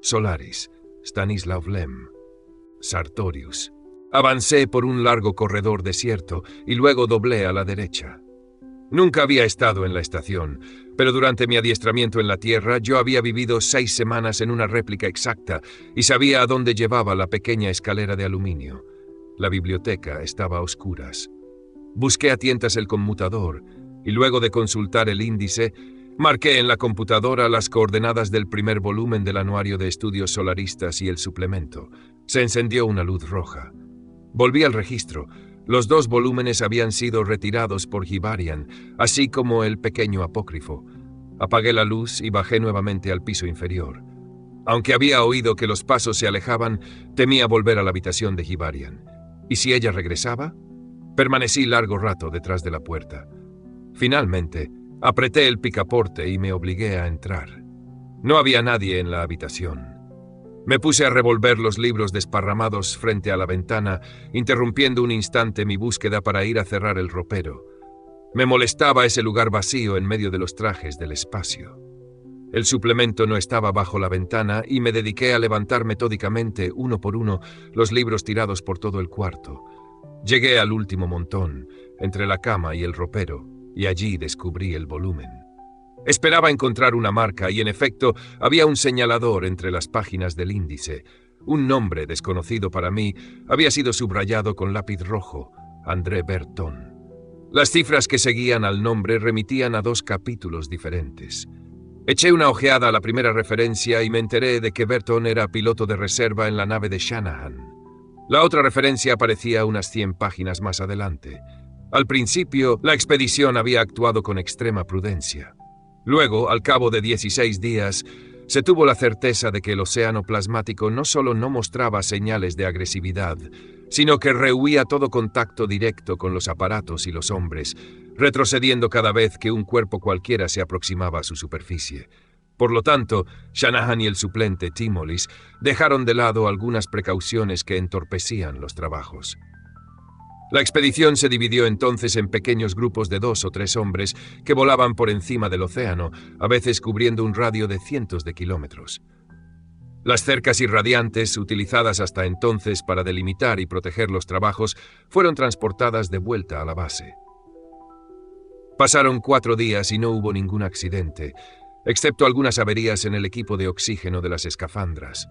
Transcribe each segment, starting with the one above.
Solaris, Stanislav Lem, Sartorius. Avancé por un largo corredor desierto y luego doblé a la derecha. Nunca había estado en la estación, pero durante mi adiestramiento en la Tierra yo había vivido 6 semanas en una réplica exacta y sabía a dónde llevaba la pequeña escalera de aluminio. La biblioteca estaba a oscuras. Busqué a tientas el conmutador y luego de consultar el índice, marqué en la computadora las coordenadas del primer volumen del Anuario de Estudios Solaristas y el suplemento. Se encendió una luz roja. Volví al registro. Los 2 volúmenes habían sido retirados por Hibarian, así como el pequeño apócrifo. Apagué la luz y bajé nuevamente al piso inferior. Aunque había oído que los pasos se alejaban, temía volver a la habitación de Hibarian. ¿Y si ella regresaba? Permanecí largo rato detrás de la puerta. Finalmente, apreté el picaporte y me obligué a entrar. No había nadie en la habitación. Me puse a revolver los libros desparramados frente a la ventana, interrumpiendo un instante mi búsqueda para ir a cerrar el ropero. Me molestaba ese lugar vacío en medio de los trajes del espacio. El suplemento no estaba bajo la ventana y me dediqué a levantar metódicamente, uno por uno, los libros tirados por todo el cuarto. Llegué al último montón, entre la cama y el ropero, y allí descubrí el volumen. Esperaba encontrar una marca y, en efecto, había un señalador entre las páginas del índice. Un nombre desconocido para mí había sido subrayado con lápiz rojo, André Berton. Las cifras que seguían al nombre remitían a 2 capítulos diferentes. Eché una ojeada a la primera referencia y me enteré de que Berton era piloto de reserva en la nave de Shanahan. La otra referencia aparecía unas 100 páginas más adelante. Al principio, la expedición había actuado con extrema prudencia. Luego, al cabo de 16 días, se tuvo la certeza de que el océano plasmático no solo no mostraba señales de agresividad, sino que rehuía todo contacto directo con los aparatos y los hombres, retrocediendo cada vez que un cuerpo cualquiera se aproximaba a su superficie. Por lo tanto, Shanahan y el suplente Timolis dejaron de lado algunas precauciones que entorpecían los trabajos. La expedición se dividió entonces en pequeños grupos de 2 o 3 hombres que volaban por encima del océano, a veces cubriendo un radio de cientos de kilómetros. Las cercas irradiantes, utilizadas hasta entonces para delimitar y proteger los trabajos, fueron transportadas de vuelta a la base. Pasaron 4 días y no hubo ningún accidente, excepto algunas averías en el equipo de oxígeno de las escafandras.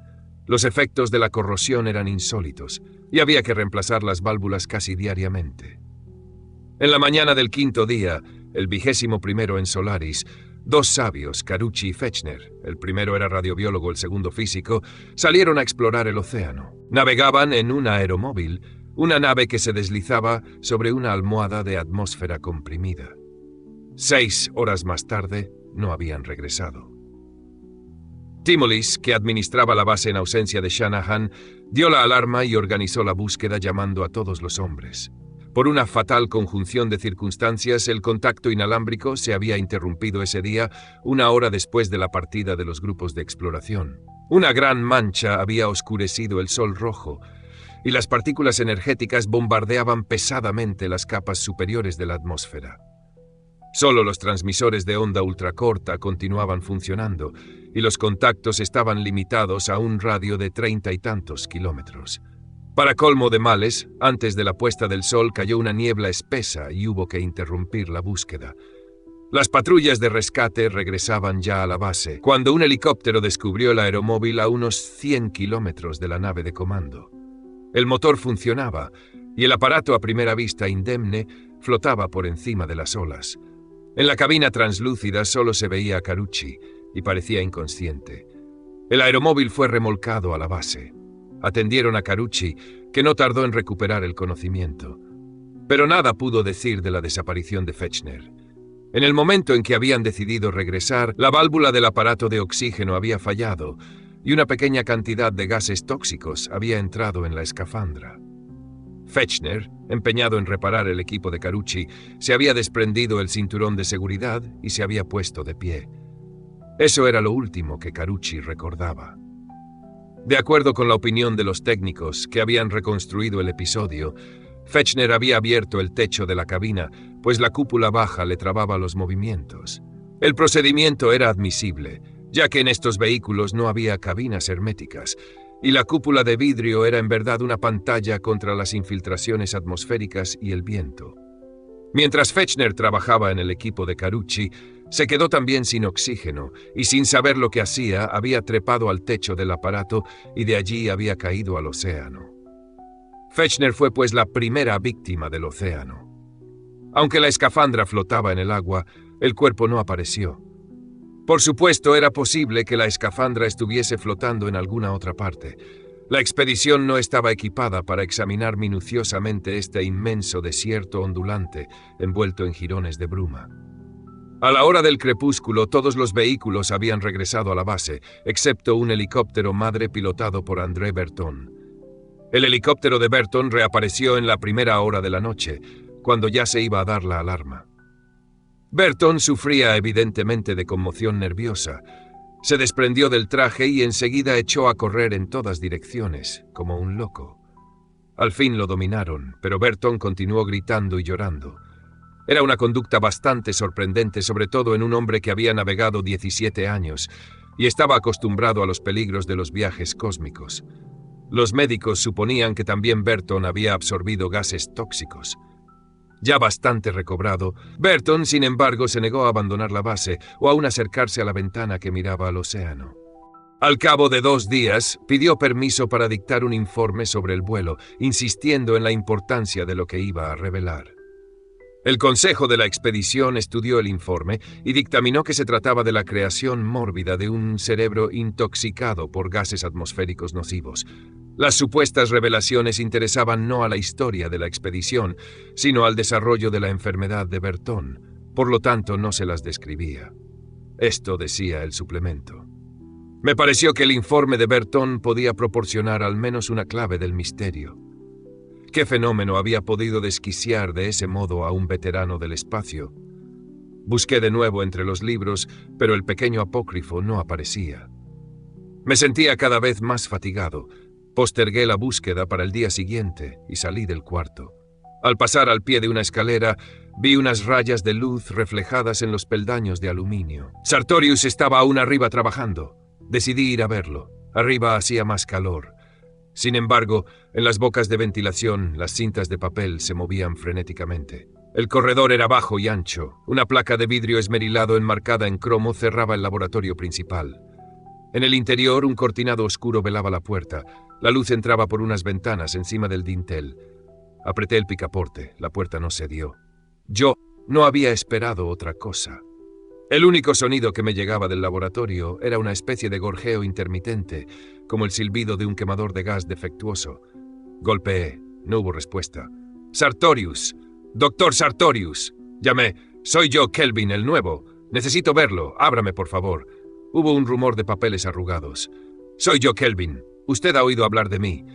Los efectos de la corrosión eran insólitos y había que reemplazar las válvulas casi diariamente. En la mañana del 5.º día, el 21º en Solaris, 2 sabios, Carucci y Fechner, el primero era radiobiólogo, el segundo físico, salieron a explorar el océano. Navegaban en un aeromóvil, una nave que se deslizaba sobre una almohada de atmósfera comprimida. 6 horas más tarde, no habían regresado. Timolis, que administraba la base en ausencia de Shanahan, dio la alarma y organizó la búsqueda llamando a todos los hombres. Por una fatal conjunción de circunstancias, el contacto inalámbrico se había interrumpido ese día, 1 hora después de la partida de los grupos de exploración. Una gran mancha había oscurecido el sol rojo, y las partículas energéticas bombardeaban pesadamente las capas superiores de la atmósfera. Solo los transmisores de onda ultracorta continuaban funcionando, y los contactos estaban limitados a un radio de 30 y tantos kilómetros. Para colmo de males, antes de la puesta del sol cayó una niebla espesa y hubo que interrumpir la búsqueda. Las patrullas de rescate regresaban ya a la base, cuando un helicóptero descubrió el aeromóvil a unos 100 kilómetros de la nave de comando. El motor funcionaba, y el aparato a primera vista indemne flotaba por encima de las olas. En la cabina translúcida solo se veía a Carucci y parecía inconsciente. El aeromóvil fue remolcado a la base. Atendieron a Carucci, que no tardó en recuperar el conocimiento. Pero nada pudo decir de la desaparición de Fechner. En el momento en que habían decidido regresar, la válvula del aparato de oxígeno había fallado y una pequeña cantidad de gases tóxicos había entrado en la escafandra. Fechner, empeñado en reparar el equipo de Carucci, se había desprendido el cinturón de seguridad y se había puesto de pie. Eso era lo último que Carucci recordaba. De acuerdo con la opinión de los técnicos que habían reconstruido el episodio, Fechner había abierto el techo de la cabina, pues la cúpula baja le trababa los movimientos. El procedimiento era admisible, ya que en estos vehículos no había cabinas herméticas, y la cúpula de vidrio era en verdad una pantalla contra las infiltraciones atmosféricas y el viento. Mientras Fechner trabajaba en el equipo de Carucci, se quedó también sin oxígeno y sin saber lo que hacía, había trepado al techo del aparato y de allí había caído al océano. Fechner fue pues la primera víctima del océano. Aunque la escafandra flotaba en el agua, el cuerpo no apareció. Por supuesto, era posible que la escafandra estuviese flotando en alguna otra parte. La expedición no estaba equipada para examinar minuciosamente este inmenso desierto ondulante, envuelto en jirones de bruma. A la hora del crepúsculo, todos los vehículos habían regresado a la base, excepto un helicóptero madre pilotado por André Berton. El helicóptero de Berton reapareció en la primera hora de la noche, cuando ya se iba a dar la alarma. Berton sufría evidentemente de conmoción nerviosa. Se desprendió del traje y enseguida echó a correr en todas direcciones, como un loco. Al fin lo dominaron, pero Berton continuó gritando y llorando. Era una conducta bastante sorprendente, sobre todo en un hombre que había navegado 17 años y estaba acostumbrado a los peligros de los viajes cósmicos. Los médicos suponían que también Berton había absorbido gases tóxicos. Ya bastante recobrado, Berton, sin embargo, se negó a abandonar la base o aún acercarse a la ventana que miraba al océano. Al cabo de 2 días, pidió permiso para dictar un informe sobre el vuelo, insistiendo en la importancia de lo que iba a revelar. El Consejo de la Expedición estudió el informe y dictaminó que se trataba de la creación mórbida de un cerebro intoxicado por gases atmosféricos nocivos. Las supuestas revelaciones interesaban no a la historia de la expedición, sino al desarrollo de la enfermedad de Berton. Por lo tanto, no se las describía. Esto decía el suplemento. Me pareció que el informe de Berton podía proporcionar al menos una clave del misterio. ¿Qué fenómeno había podido desquiciar de ese modo a un veterano del espacio? Busqué de nuevo entre los libros, pero el pequeño apócrifo no aparecía. Me sentía cada vez más fatigado. Postergué la búsqueda para el día siguiente y salí del cuarto. Al pasar al pie de una escalera, vi unas rayas de luz reflejadas en los peldaños de aluminio. Sartorius estaba aún arriba trabajando. Decidí ir a verlo. Arriba hacía más calor. Sin embargo, en las bocas de ventilación, las cintas de papel se movían frenéticamente. El corredor era bajo y ancho. Una placa de vidrio esmerilado enmarcada en cromo cerraba el laboratorio principal. En el interior, un cortinado oscuro velaba la puerta. La luz entraba por unas ventanas encima del dintel. Apreté el picaporte. La puerta no cedió. Yo no había esperado otra cosa. El único sonido que me llegaba del laboratorio era una especie de gorjeo intermitente, como el silbido de un quemador de gas defectuoso. Golpeé. No hubo respuesta. «Sartorius. Doctor Sartorius». Llamé. «Soy yo, Kelvin, el nuevo. Necesito verlo. Ábrame, por favor». Hubo un rumor de papeles arrugados. «Soy yo, Kelvin. Usted ha oído hablar de mí.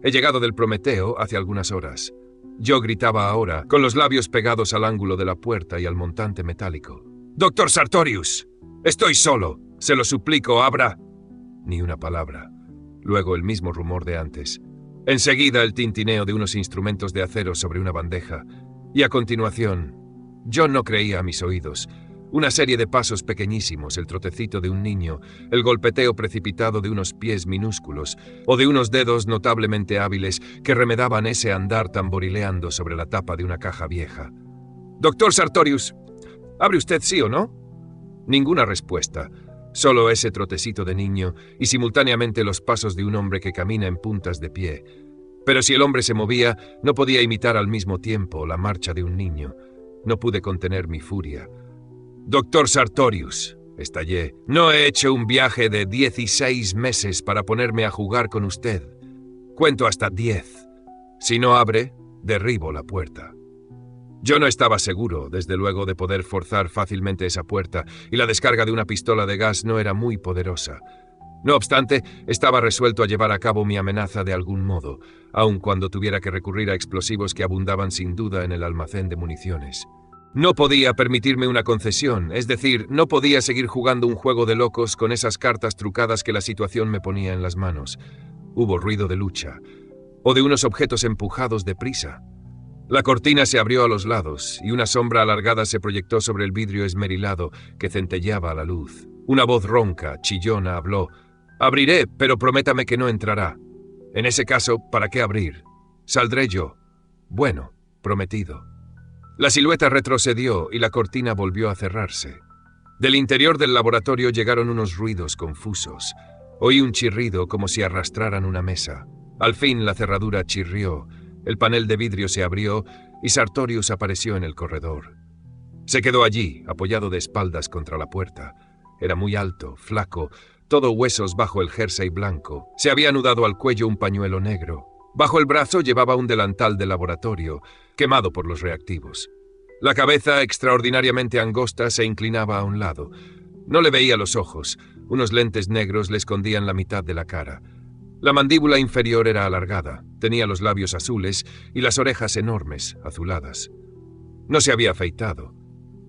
He llegado del Prometeo hace algunas horas». Yo gritaba ahora, con los labios pegados al ángulo de la puerta y al montante metálico. «Doctor Sartorius. Estoy solo. Se lo suplico, abra». Ni una palabra. Luego el mismo rumor de antes. Enseguida el tintineo de unos instrumentos de acero sobre una bandeja. Y a continuación, yo no creía a mis oídos. Una serie de pasos pequeñísimos, el trotecito de un niño, el golpeteo precipitado de unos pies minúsculos o de unos dedos notablemente hábiles que remedaban ese andar tamborileando sobre la tapa de una caja vieja. «Doctor Sartorius, ¿abre usted sí o no?» Ninguna respuesta, solo ese trotecito de niño y simultáneamente los pasos de un hombre que camina en puntas de pie. Pero si el hombre se movía, no podía imitar al mismo tiempo la marcha de un niño. No pude contener mi furia. «Doctor Sartorius», estallé, «no he hecho un viaje de 16 meses para ponerme a jugar con usted. Cuento hasta 10. Si no abre, derribo la puerta». Yo no estaba seguro, desde luego, de poder forzar fácilmente esa puerta, y la descarga de una pistola de gas no era muy poderosa. No obstante, estaba resuelto a llevar a cabo mi amenaza de algún modo, aun cuando tuviera que recurrir a explosivos que abundaban sin duda en el almacén de municiones. No podía permitirme una concesión, es decir, no podía seguir jugando un juego de locos con esas cartas trucadas que la situación me ponía en las manos. Hubo ruido de lucha, o de unos objetos empujados deprisa. La cortina se abrió a los lados y una sombra alargada se proyectó sobre el vidrio esmerilado que centelleaba a la luz. Una voz ronca, chillona, habló. «Abriré, pero prométame que no entrará. En ese caso, ¿para qué abrir? Saldré yo». «Bueno, prometido». La silueta retrocedió y la cortina volvió a cerrarse. Del interior del laboratorio llegaron unos ruidos confusos. Oí un chirrido como si arrastraran una mesa. Al fin la cerradura chirrió, el panel de vidrio se abrió y Sartorius apareció en el corredor. Se quedó allí, apoyado de espaldas contra la puerta. Era muy alto, flaco, todo huesos bajo el jersey blanco. Se había anudado al cuello un pañuelo negro. Bajo el brazo llevaba un delantal de laboratorio, quemado por los reactivos. La cabeza, extraordinariamente angosta, se inclinaba a un lado. No le veía los ojos. Unos lentes negros le escondían la mitad de la cara. La mandíbula inferior era alargada, tenía los labios azules y las orejas enormes, azuladas. No se había afeitado.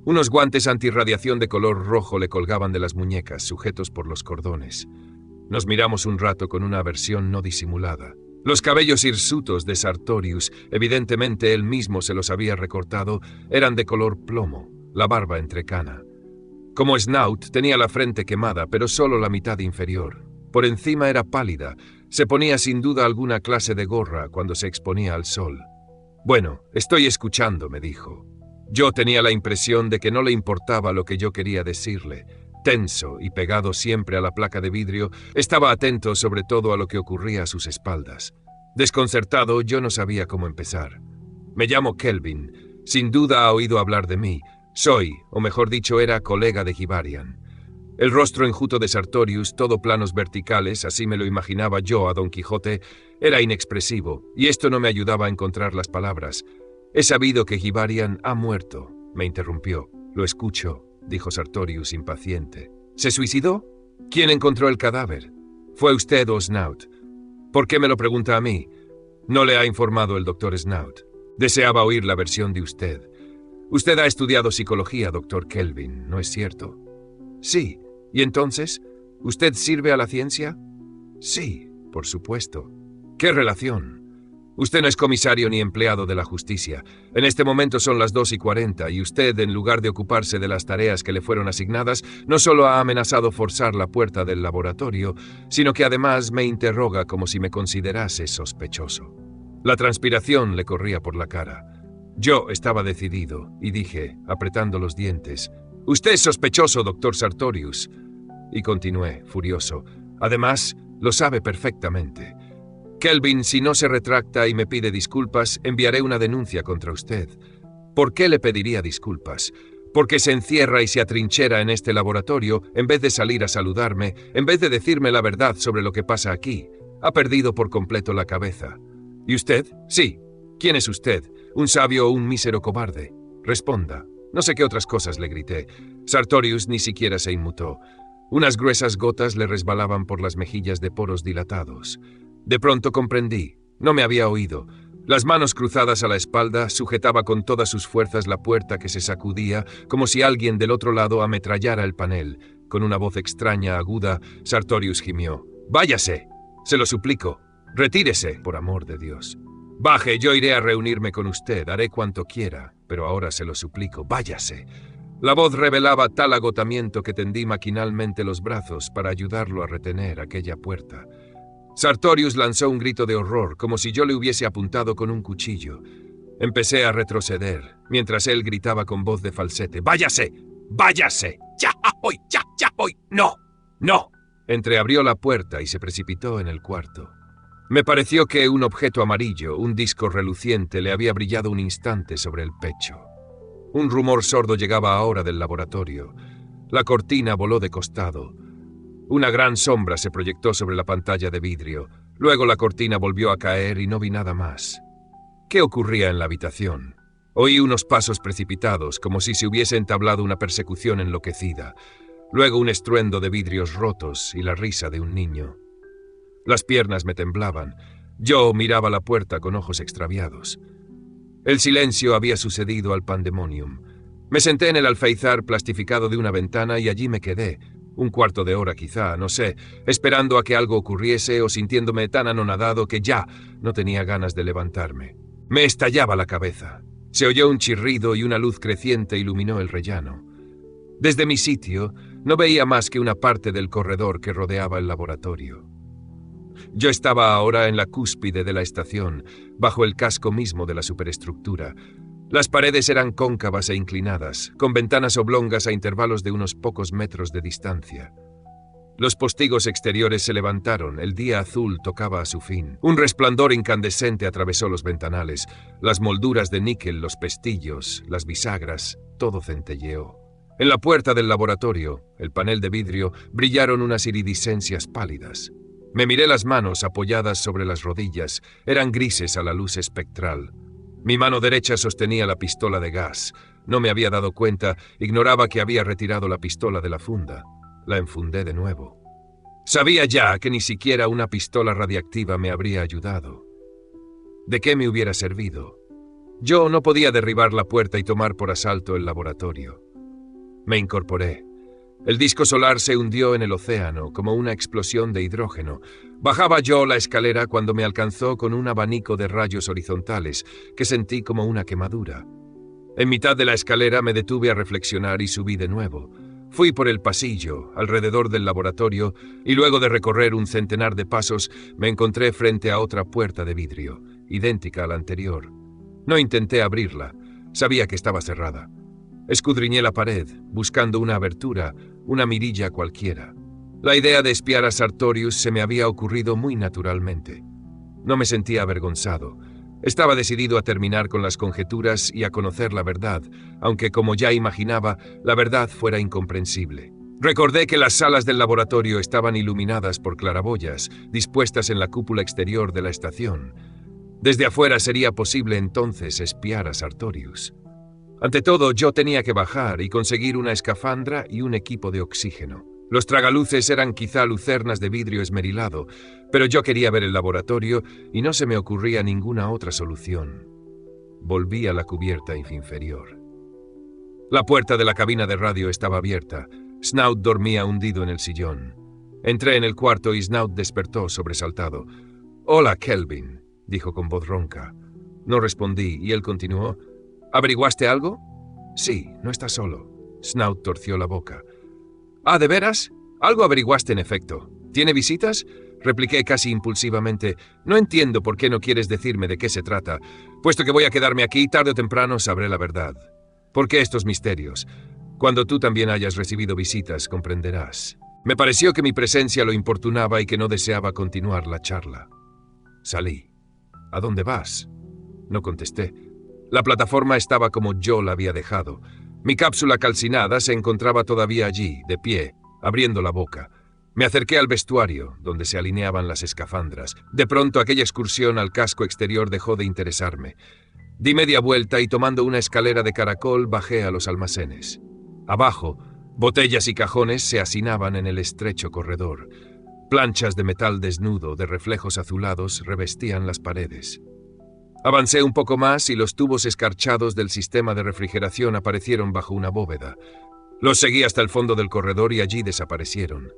Unos guantes antirradiación de color rojo le colgaban de las muñecas, sujetos por los cordones. Nos miramos un rato con una aversión no disimulada. Los cabellos hirsutos de Sartorius, evidentemente él mismo se los había recortado, eran de color plomo, la barba entrecana. Como Snout, tenía la frente quemada, pero solo la mitad inferior. Por encima era pálida, se ponía sin duda alguna clase de gorra cuando se exponía al sol. «Bueno, estoy escuchando», me dijo. Yo tenía la impresión de que no le importaba lo que yo quería decirle. Tenso y pegado siempre a la placa de vidrio, estaba atento sobre todo a lo que ocurría a sus espaldas. Desconcertado, yo no sabía cómo empezar. «Me llamo Kelvin. Sin duda ha oído hablar de mí. Soy, o mejor dicho, era colega de Hibarian». El rostro enjuto de Sartorius, todo planos verticales, así me lo imaginaba yo a Don Quijote, era inexpresivo, y esto no me ayudaba a encontrar las palabras. «He sabido que Hibarian ha muerto», me interrumpió. «Lo escucho», dijo Sartorius impaciente. «¿Se suicidó? ¿Quién encontró el cadáver? ¿Fue usted o Snout? ¿Por qué me lo pregunta a mí? No le ha informado el doctor Snout. Deseaba oír la versión de usted. Usted ha estudiado psicología, doctor Kelvin, ¿no es cierto?» «Sí. ¿Y entonces? ¿Usted sirve a la ciencia?» «Sí, por supuesto». «¿Qué relación? Usted no es comisario ni empleado de la justicia. En este momento son las 2:40 y usted, en lugar de ocuparse de las tareas que le fueron asignadas, no solo ha amenazado forzar la puerta del laboratorio, sino que además me interroga como si me considerase sospechoso». La transpiración le corría por la cara. Yo estaba decidido y dije, apretando los dientes, «Usted es sospechoso, doctor Sartorius». Y continué, furioso. «Además, lo sabe perfectamente. Kelvin, si no se retracta y me pide disculpas, enviaré una denuncia contra usted». «¿Por qué le pediría disculpas? Porque se encierra y se atrinchera en este laboratorio en vez de salir a saludarme, en vez de decirme la verdad sobre lo que pasa aquí. Ha perdido por completo la cabeza». «¿Y usted? Sí. ¿Quién es usted? ¿Un sabio o un mísero cobarde? Responda». No sé qué otras cosas le grité. Sartorius ni siquiera se inmutó. Unas gruesas gotas le resbalaban por las mejillas de poros dilatados. De pronto comprendí. No me había oído. Las manos cruzadas a la espalda, sujetaba con todas sus fuerzas la puerta que se sacudía, como si alguien del otro lado ametrallara el panel. Con una voz extraña, aguda, Sartorius gimió. «Váyase. Se lo suplico. Retírese, por amor de Dios. Baje, yo iré a reunirme con usted, haré cuanto quiera, pero ahora se lo suplico, váyase». La voz revelaba tal agotamiento que tendí maquinalmente los brazos para ayudarlo a retener aquella puerta. Sartorius lanzó un grito de horror, como si yo le hubiese apuntado con un cuchillo. Empecé a retroceder, mientras él gritaba con voz de falsete, «¡Váyase! ¡Váyase! ¡Ya voy! ¡Ya voy! ¡No! ¡No!». Entreabrió la puerta y se precipitó en el cuarto. Me pareció que un objeto amarillo, un disco reluciente, le había brillado un instante sobre el pecho. Un rumor sordo llegaba ahora del laboratorio. La cortina voló de costado. Una gran sombra se proyectó sobre la pantalla de vidrio. Luego la cortina volvió a caer y no vi nada más. ¿Qué ocurría en la habitación? Oí unos pasos precipitados, como si se hubiese entablado una persecución enloquecida. Luego un estruendo de vidrios rotos y la risa de un niño. Las piernas me temblaban. Yo miraba la puerta con ojos extraviados. El silencio había sucedido al pandemonium. Me senté en el alféizar plastificado de una ventana y allí me quedé, un cuarto de hora quizá, no sé, esperando a que algo ocurriese o sintiéndome tan anonadado que ya no tenía ganas de levantarme. Me estallaba la cabeza. Se oyó un chirrido y una luz creciente iluminó el rellano. Desde mi sitio, No veía más que una parte del corredor que rodeaba el laboratorio. Yo estaba ahora en la cúspide de la estación, bajo el casco mismo de la superestructura. Las paredes eran cóncavas e inclinadas, con ventanas oblongas a intervalos de unos pocos metros de distancia. Los postigos exteriores se levantaron, el día azul tocaba a su fin. Un resplandor incandescente atravesó los ventanales, las molduras de níquel, los pestillos, las bisagras, todo centelleó. En la puerta del laboratorio, el panel de vidrio, brillaron unas iridiscencias pálidas. Me miré las manos apoyadas sobre las rodillas, eran grises a la luz espectral. Mi mano derecha sostenía la pistola de gas. No me había dado cuenta, ignoraba que había retirado la pistola de la funda. La enfundé de nuevo. Sabía ya que ni siquiera una pistola radiactiva me habría ayudado. ¿De qué me hubiera servido? Yo no podía derribar la puerta y tomar por asalto el laboratorio. Me incorporé. El disco solar se hundió en el océano como una explosión de hidrógeno. Bajaba yo la escalera cuando me alcanzó con un abanico de rayos horizontales que sentí como una quemadura. En mitad de la escalera me detuve a reflexionar y subí de nuevo. Fui por el pasillo, alrededor del laboratorio, y luego de recorrer un centenar de pasos, me encontré frente a otra puerta de vidrio, idéntica a la anterior. No intenté abrirla, sabía que estaba cerrada. Escudriñé la pared, buscando una abertura, una mirilla cualquiera. La idea de espiar a Sartorius se me había ocurrido muy naturalmente. No me sentía avergonzado. Estaba decidido a terminar con las conjeturas y a conocer la verdad, aunque, como ya imaginaba, la verdad fuera incomprensible. Recordé que las salas del laboratorio estaban iluminadas por claraboyas, dispuestas en la cúpula exterior de la estación. Desde afuera sería posible entonces espiar a Sartorius. Ante todo, yo tenía que bajar y conseguir una escafandra y un equipo de oxígeno. Los tragaluces eran quizá lucernas de vidrio esmerilado, pero yo quería ver el laboratorio y no se me ocurría ninguna otra solución. Volví a la cubierta inferior. La puerta de la cabina de radio estaba abierta. Snout dormía hundido en el sillón. Entré en el cuarto y Snout despertó sobresaltado. «Hola, Kelvin», dijo con voz ronca. No respondí y él continuó. «¿Averiguaste algo?» «Sí, no estás solo». Snout torció la boca. «Ah, ¿de veras? Algo averiguaste en efecto. ¿Tiene visitas?» Repliqué casi impulsivamente. «No entiendo por qué no quieres decirme de qué se trata. Puesto que voy a quedarme aquí, tarde o temprano sabré la verdad. ¿Por qué estos misterios? Cuando tú también hayas recibido visitas, comprenderás». Me pareció que mi presencia lo importunaba y que no deseaba continuar la charla. Salí. «¿A dónde vas?» No contesté. La plataforma estaba como yo la había dejado. Mi cápsula calcinada se encontraba todavía allí, de pie, abriendo la boca. Me acerqué al vestuario, donde se alineaban las escafandras. De pronto aquella excursión al casco exterior dejó de interesarme. Di media vuelta y tomando una escalera de caracol bajé a los almacenes. Abajo, botellas y cajones se hacinaban en el estrecho corredor. Planchas de metal desnudo de reflejos azulados revestían las paredes. Avancé un poco más y los tubos escarchados del sistema de refrigeración aparecieron bajo una bóveda. Los seguí hasta el fondo del corredor y allí desaparecieron.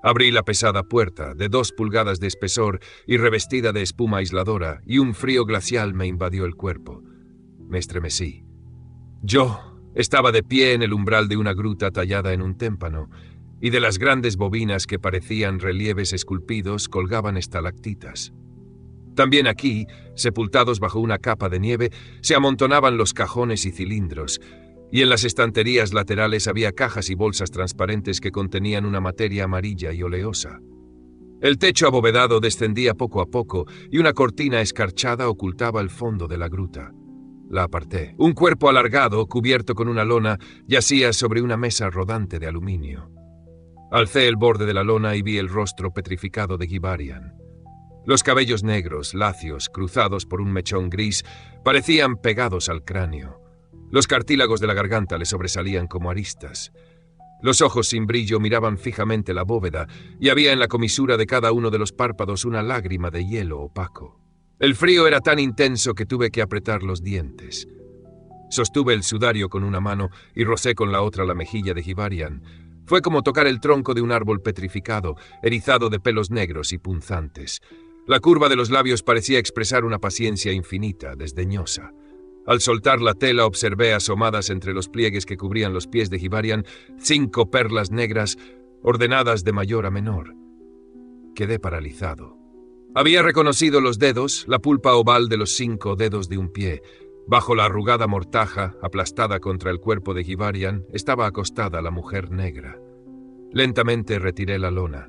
Abrí la pesada puerta, de 2 pulgadas de espesor y revestida de espuma aisladora, y un frío glacial me invadió el cuerpo. Me estremecí. Yo estaba de pie en el umbral de una gruta tallada en un témpano, y de las grandes bobinas que parecían relieves esculpidos colgaban estalactitas. También aquí, sepultados bajo una capa de nieve, se amontonaban los cajones y cilindros, y en las estanterías laterales había cajas y bolsas transparentes que contenían una materia amarilla y oleosa. El techo abovedado descendía poco a poco y una cortina escarchada ocultaba el fondo de la gruta. La aparté. Un cuerpo alargado, cubierto con una lona, yacía sobre una mesa rodante de aluminio. Alcé el borde de la lona y vi el rostro petrificado de Gibarian. Los cabellos negros, lacios, cruzados por un mechón gris, parecían pegados al cráneo. Los cartílagos de la garganta le sobresalían como aristas. Los ojos sin brillo miraban fijamente la bóveda, y había en la comisura de cada uno de los párpados una lágrima de hielo opaco. El frío era tan intenso que tuve que apretar los dientes. Sostuve el sudario con una mano y rocé con la otra la mejilla de Gibarian. Fue como tocar el tronco de un árbol petrificado, erizado de pelos negros y punzantes. La curva de los labios parecía expresar una paciencia infinita, desdeñosa. Al soltar la tela observé asomadas entre los pliegues que cubrían los pies de Hivarian 5 perlas negras ordenadas de mayor a menor. Quedé paralizado. Había reconocido los dedos, la pulpa oval de los 5 dedos de un pie. Bajo la arrugada mortaja, aplastada contra el cuerpo de Hivarian, estaba acostada la mujer negra. Lentamente retiré la lona.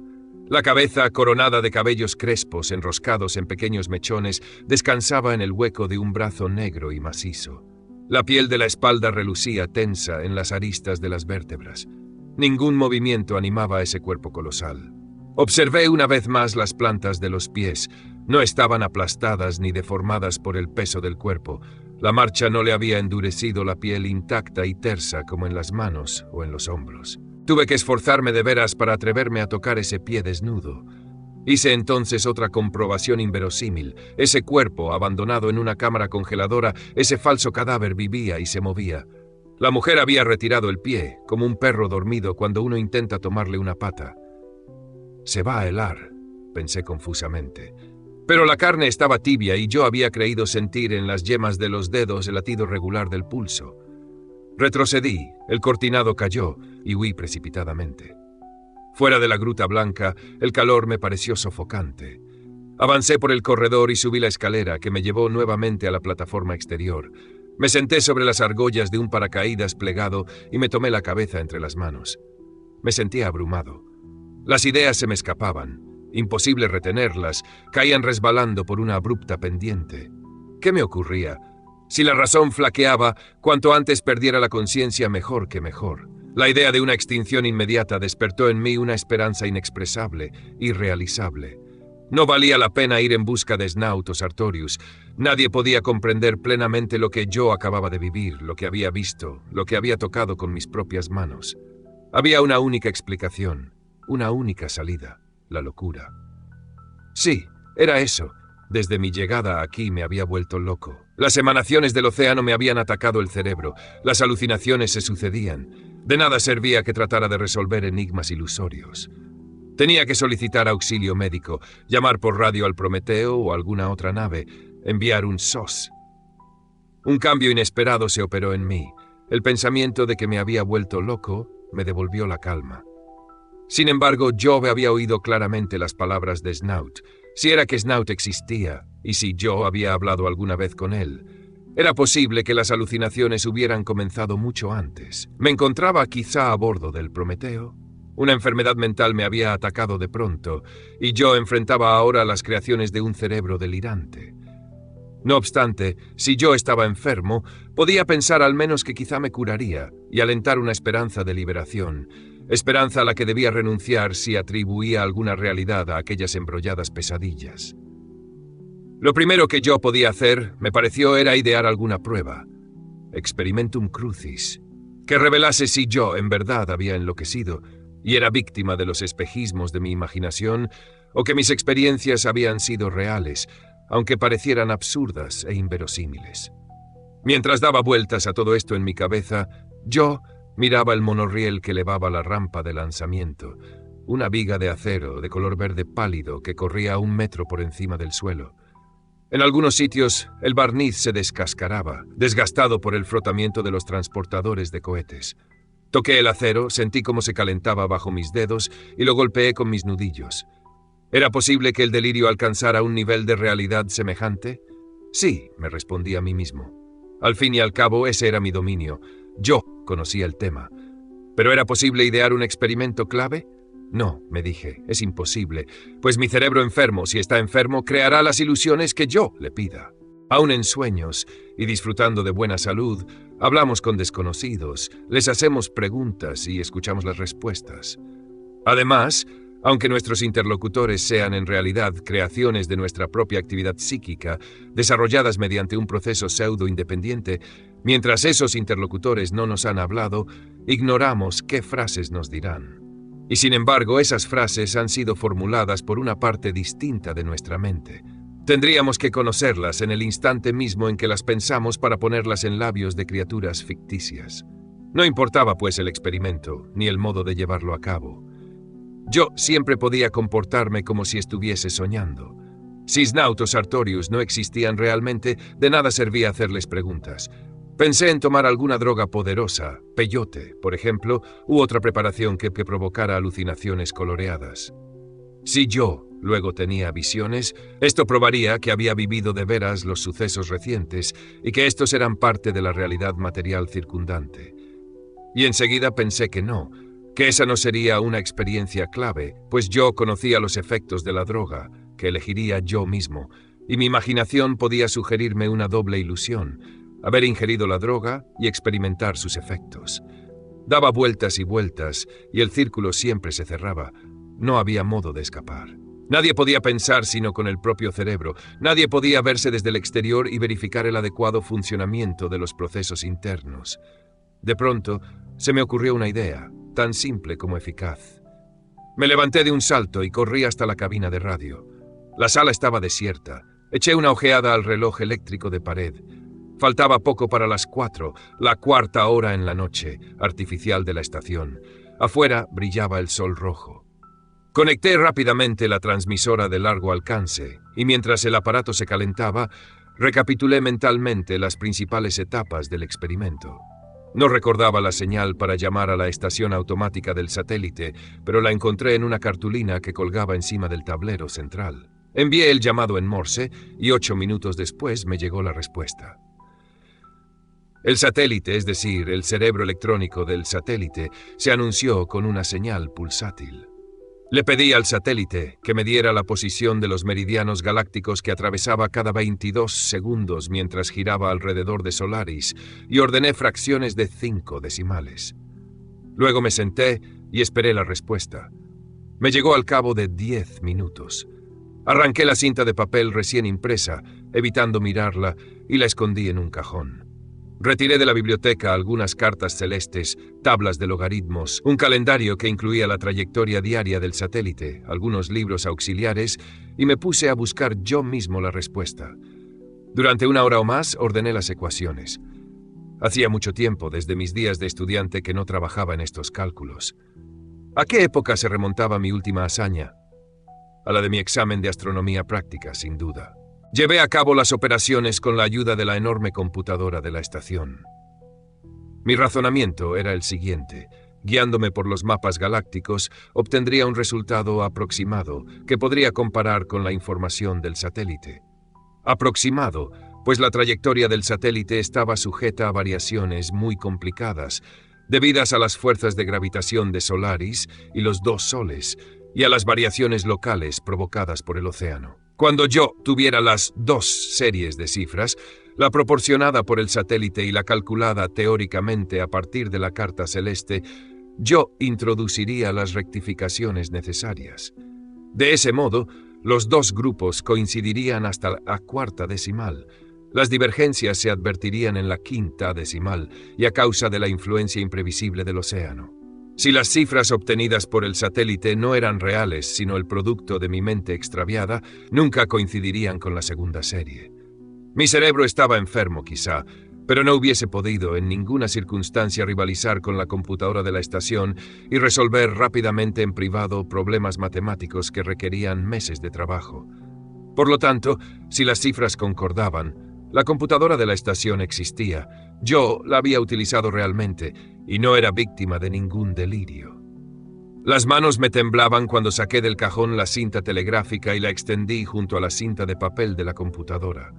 La cabeza, coronada de cabellos crespos enroscados en pequeños mechones, descansaba en el hueco de un brazo negro y macizo. La piel de la espalda relucía tensa en las aristas de las vértebras. Ningún movimiento animaba ese cuerpo colosal. Observé una vez más las plantas de los pies. No estaban aplastadas ni deformadas por el peso del cuerpo. La marcha no le había endurecido la piel intacta y tersa como en las manos o en los hombros. Tuve que esforzarme de veras para atreverme a tocar ese pie desnudo. Hice entonces otra comprobación inverosímil. Ese cuerpo, abandonado en una cámara congeladora, ese falso cadáver vivía y se movía. La mujer había retirado el pie, como un perro dormido cuando uno intenta tomarle una pata. «Se va a helar», pensé confusamente. Pero la carne estaba tibia y yo había creído sentir en las yemas de los dedos el latido regular del pulso. Retrocedí, el cortinado cayó y huí precipitadamente. Fuera de la gruta blanca, el calor me pareció sofocante. Avancé por el corredor y subí la escalera que me llevó nuevamente a la plataforma exterior. Me senté sobre las argollas de un paracaídas plegado y me tomé la cabeza entre las manos. Me sentía abrumado. Las ideas se me escapaban. Imposible retenerlas, caían resbalando por una abrupta pendiente. ¿Qué me ocurría? Si la razón flaqueaba, cuanto antes perdiera la conciencia mejor que mejor. La idea de una extinción inmediata despertó en mí una esperanza inexpresable, irrealizable. No valía la pena ir en busca de Snout o Sartorius. Nadie podía comprender plenamente lo que yo acababa de vivir, lo que había visto, lo que había tocado con mis propias manos. Había una única explicación, una única salida, la locura. Sí, era eso. Desde mi llegada aquí me había vuelto loco. Las emanaciones del océano me habían atacado el cerebro. Las alucinaciones se sucedían. De nada servía que tratara de resolver enigmas ilusorios. Tenía que solicitar auxilio médico, llamar por radio al Prometeo o alguna otra nave, enviar un SOS. Un cambio inesperado se operó en mí. El pensamiento de que me había vuelto loco me devolvió la calma. Sin embargo, yo había oído claramente las palabras de Snout. Si era que Snout existía, y si yo había hablado alguna vez con él, era posible que las alucinaciones hubieran comenzado mucho antes. Me encontraba quizá a bordo del Prometeo. Una enfermedad mental me había atacado de pronto, y yo enfrentaba ahora las creaciones de un cerebro delirante. No obstante, si yo estaba enfermo, podía pensar al menos que quizá me curaría y alentar una esperanza de liberación, esperanza a la que debía renunciar si atribuía alguna realidad a aquellas embrolladas pesadillas. Lo primero que yo podía hacer, me pareció, era idear alguna prueba, experimentum crucis, que revelase si yo en verdad había enloquecido y era víctima de los espejismos de mi imaginación o que mis experiencias habían sido reales, aunque parecieran absurdas e inverosímiles. Mientras daba vueltas a todo esto en mi cabeza, yo miraba el monorriel que elevaba la rampa de lanzamiento, una viga de acero de color verde pálido que corría a 1 metro por encima del suelo. En algunos sitios, el barniz se descascaraba, desgastado por el frotamiento de los transportadores de cohetes. Toqué el acero, sentí cómo se calentaba bajo mis dedos y lo golpeé con mis nudillos. ¿Era posible que el delirio alcanzara un nivel de realidad semejante? Sí, me respondí a mí mismo. Al fin y al cabo, ese era mi dominio. Yo conocía el tema. ¿Pero era posible idear un experimento clave? No, me dije, es imposible, pues mi cerebro enfermo, si está enfermo, creará las ilusiones que yo le pida. Aún en sueños, y disfrutando de buena salud, hablamos con desconocidos, les hacemos preguntas y escuchamos las respuestas. Además, aunque nuestros interlocutores sean en realidad creaciones de nuestra propia actividad psíquica, desarrolladas mediante un proceso pseudo-independiente, mientras esos interlocutores no nos han hablado, ignoramos qué frases nos dirán. Y sin embargo, esas frases han sido formuladas por una parte distinta de nuestra mente. Tendríamos que conocerlas en el instante mismo en que las pensamos para ponerlas en labios de criaturas ficticias. No importaba, pues, el experimento, ni el modo de llevarlo a cabo. Yo siempre podía comportarme como si estuviese soñando. Si Snout o Sartorius no existían realmente, de nada servía hacerles preguntas. Pensé en tomar alguna droga poderosa, peyote, por ejemplo, u otra preparación que provocara alucinaciones coloreadas. Si yo luego tenía visiones, esto probaría que había vivido de veras los sucesos recientes y que estos eran parte de la realidad material circundante. Y enseguida pensé que no, que esa no sería una experiencia clave, pues yo conocía los efectos de la droga, que elegiría yo mismo, y mi imaginación podía sugerirme una doble ilusión: haber ingerido la droga y experimentar sus efectos. Daba vueltas y vueltas, y el círculo siempre se cerraba. No había modo de escapar. Nadie podía pensar sino con el propio cerebro. Nadie podía verse desde el exterior y verificar el adecuado funcionamiento de los procesos internos. De pronto, se me ocurrió una idea, tan simple como eficaz. Me levanté de un salto y corrí hasta la cabina de radio. La sala estaba desierta. Eché una ojeada al reloj eléctrico de pared. Faltaba poco para las 4, la cuarta hora en la noche artificial de la estación. Afuera brillaba el sol rojo. Conecté rápidamente la transmisora de largo alcance y mientras el aparato se calentaba, recapitulé mentalmente las principales etapas del experimento. No recordaba la señal para llamar a la estación automática del satélite, pero la encontré en una cartulina que colgaba encima del tablero central. Envié el llamado en Morse y 8 minutos después me llegó la respuesta. El satélite, es decir, el cerebro electrónico del satélite, se anunció con una señal pulsátil. Le pedí al satélite que me diera la posición de los meridianos galácticos que atravesaba cada 22 segundos mientras giraba alrededor de Solaris y ordené fracciones de 5 decimales. Luego me senté y esperé la respuesta. Me llegó al cabo de 10 minutos. Arranqué la cinta de papel recién impresa, evitando mirarla, y la escondí en un cajón. Retiré de la biblioteca algunas cartas celestes, tablas de logaritmos, un calendario que incluía la trayectoria diaria del satélite, algunos libros auxiliares, y me puse a buscar yo mismo la respuesta. Durante 1 hora o más ordené las ecuaciones. Hacía mucho tiempo, desde mis días de estudiante, que no trabajaba en estos cálculos. ¿A qué época se remontaba mi última hazaña? A la de mi examen de astronomía práctica, sin duda. Llevé a cabo las operaciones con la ayuda de la enorme computadora de la estación. Mi razonamiento era el siguiente. Guiándome por los mapas galácticos, obtendría un resultado aproximado que podría comparar con la información del satélite. Aproximado, pues la trayectoria del satélite estaba sujeta a variaciones muy complicadas, debidas a las fuerzas de gravitación de Solaris y los 2 soles, y a las variaciones locales provocadas por el océano. Cuando yo tuviera las 2 series de cifras, la proporcionada por el satélite y la calculada teóricamente a partir de la carta celeste, yo introduciría las rectificaciones necesarias. De ese modo, los 2 grupos coincidirían hasta la 4ª decimal. Las divergencias se advertirían en la 5ª decimal y a causa de la influencia imprevisible del océano. Si las cifras obtenidas por el satélite no eran reales, sino el producto de mi mente extraviada, nunca coincidirían con la 2ª serie. Mi cerebro estaba enfermo, quizá, pero no hubiese podido en ninguna circunstancia rivalizar con la computadora de la estación y resolver rápidamente en privado problemas matemáticos que requerían meses de trabajo. Por lo tanto, si las cifras concordaban, la computadora de la estación existía, yo la había utilizado realmente y no era víctima de ningún delirio. Las manos me temblaban cuando saqué del cajón la cinta telegráfica y la extendí junto a la cinta de papel de la computadora.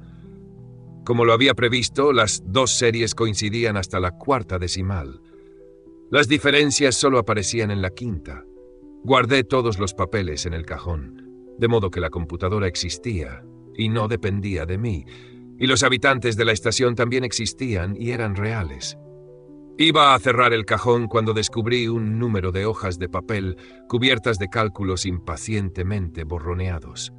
Como lo había previsto, las 2 series coincidían hasta la 4ª decimal. Las diferencias solo aparecían en la 5ª. Guardé todos los papeles en el cajón, de modo que la computadora existía y no dependía de mí, y los habitantes de la estación también existían y eran reales. Iba a cerrar el cajón cuando descubrí un número de hojas de papel cubiertas de cálculos impacientemente borroneados.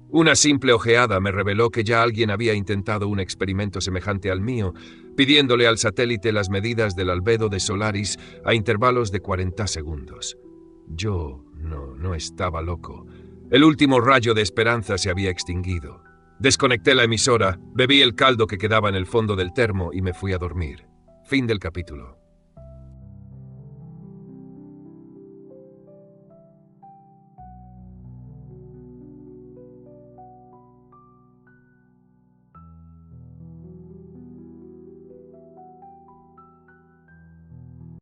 Una simple ojeada me reveló que ya alguien había intentado un experimento semejante al mío, pidiéndole al satélite las medidas del albedo de Solaris a intervalos de 40 segundos. Yo no estaba loco. El último rayo de esperanza se había extinguido. Desconecté la emisora, bebí el caldo que quedaba en el fondo del termo y me fui a dormir. Fin del capítulo.